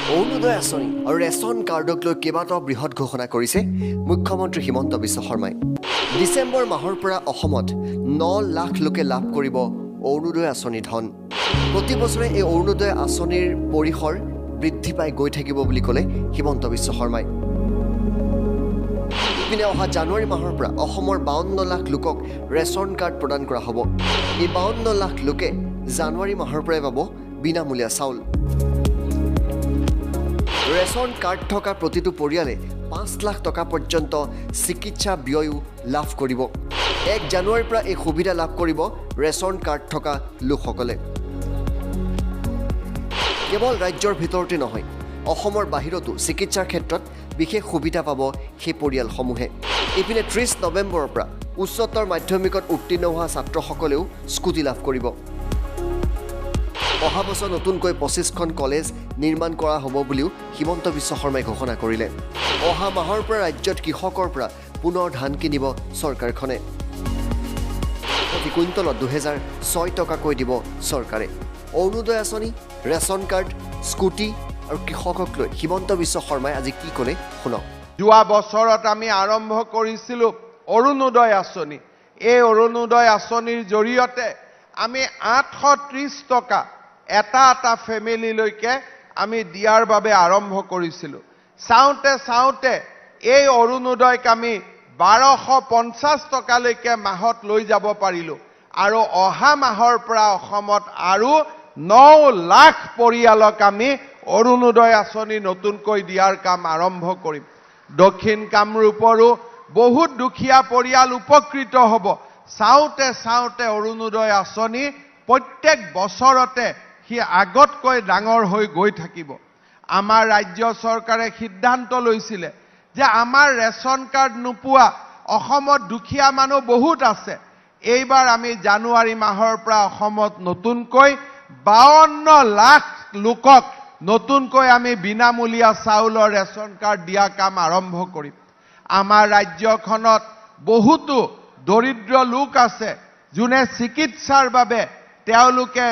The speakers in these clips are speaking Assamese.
অৰুণোদয় আঁচনি আৰু ৰেচন কাৰ্ডক লৈ কেইবাটাও বৃহৎ ঘোষণা কৰিছে মুখ্যমন্ত্ৰী হিমন্ত বিশ্ব শৰ্মাই। ডিচেম্বৰ মাহৰ পৰা অসমত 9 লাখ লোকে লাভ কৰিব অৰুণোদয় আঁচনিৰ ধন। প্ৰতি বছৰে এই অৰুণোদয় আঁচনিৰ পৰিসৰ বৃদ্ধি পাই গৈ থাকিব বুলি ক'লে হিমন্ত বিশ্ব শৰ্মাই। ইপিনে অহা জানুৱাৰী মাহৰ পৰা অসমৰ 52 লাখ লোকক ৰেচন কাৰ্ড প্ৰদান কৰা হ'ব। এই 52 লাখ লোকে জানুৱাৰী মাহৰ পৰাই পাব বিনামূলীয়া চাউল। ৰেচন কাৰ্ড থকা প্ৰতিটো পৰিয়ালে 5 লাখ টকা পৰ্যন্ত চিকিৎসা ব্যয়ও লাভ কৰিব। 1 জানুৱাৰীৰ পৰা এই সুবিধা লাভ কৰিব ৰেচন কাৰ্ড থকা লোকসকলে। কেৱল ৰাজ্যৰ ভিতৰতে নহয়, অসমৰ বাহিৰতো চিকিৎসাৰ ক্ষেত্ৰত বিশেষ সুবিধা পাব সেই পৰিয়ালসমূহে। ইপিনে 30 নৱেম্বৰৰ পৰা উচ্চতৰ মাধ্যমিকত উত্তীৰ্ণ হোৱা ছাত্ৰসকলেও স্কুটি লাভ কৰিব। অহা বছৰ নতুনকৈ 25খন কলেজ নিৰ্মাণ কৰা হ'ব বুলিও হিমন্ত বিশ্ব শৰ্মাই ঘোষণা কৰিলে। অহা মাহৰ পৰা ৰাজ্যত কৃষকৰ পৰা পুনৰ ধান কিনিব চৰকাৰখনে। প্ৰতি কুইণ্টলত 2006 টকাকৈ দিব চৰকাৰে। অৰুণোদয় আঁচনি, ৰেচন কাৰ্ড, স্কুটি আৰু কৃষকক লৈ হিমন্ত বিশ্ব শৰ্মাই আজি কি ক'লে শুনক। যোৱা বছৰত আমি আৰম্ভ কৰিছিলোঁ অৰুণোদয় আঁচনি। এই অৰুণোদয় আঁচনিৰ জৰিয়তে আমি 830 টকা এটা ফেমিলিলৈকে আমি দিয়াৰ বাবে আৰম্ভ কৰিছিলোঁ। চাওঁতে এই অৰুণোদয়ক আমি 1250 টকালৈকে মাহত লৈ যাব পাৰিলোঁ। আৰু অহা মাহৰ পৰা অসমত আৰু 9 লাখ পৰিয়ালক আমি অৰুণোদয় আঁচনি নতুনকৈ দিয়াৰ কাম আৰম্ভ কৰিম। দক্ষিণ কামৰূপৰো বহুত দুখীয়া পৰিয়াল উপকৃত হ'ব। চাওঁতে অৰুণোদয় আঁচনি প্ৰত্যেক বছৰতে সি আগতকৈ ডাঙৰ হৈ গৈ থাকিব। আমাৰ ৰাজ্য চৰকাৰে সিদ্ধান্ত লৈছিলে যে আমাৰ ৰেচন কাৰ্ড নোপোৱা অসমত দুখীয়া মানুহ বহুত আছে। এইবাৰ আমি জানুৱাৰী মাহৰ পৰা অসমত নতুনকৈ 52 লাখ লোকক নতুনকৈ আমি বিনামূলীয়া চাউলৰ ৰেচন কাৰ্ড দিয়া কাম আৰম্ভ কৰিম। আমাৰ ৰাজ্যখনত বহুতো দৰিদ্ৰ লোক আছে যোনে চিকিৎসাৰ বাবে তেওঁলোকে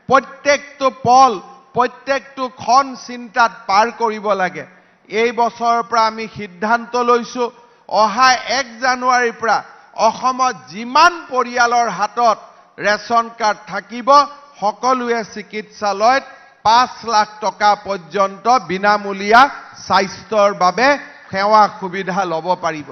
প্ৰত্যেকটো পল, প্ৰত্যেকটো ক্ষণ চিন্তাত পাৰ কৰিব লাগে। এই বছৰৰ পৰা আমি সিদ্ধান্ত লৈছোঁ অহা 1 জানুৱাৰীৰ পৰা অসমত যিমান পৰিয়ালৰ হাতত ৰেচন কাৰ্ড থাকিব সকলোৱে চিকিৎসালয়ত 5 লাখ টকা পৰ্যন্ত বিনামূলীয়া স্বাস্থ্যৰ বাবে সেৱা সুবিধা ল'ব পাৰিব।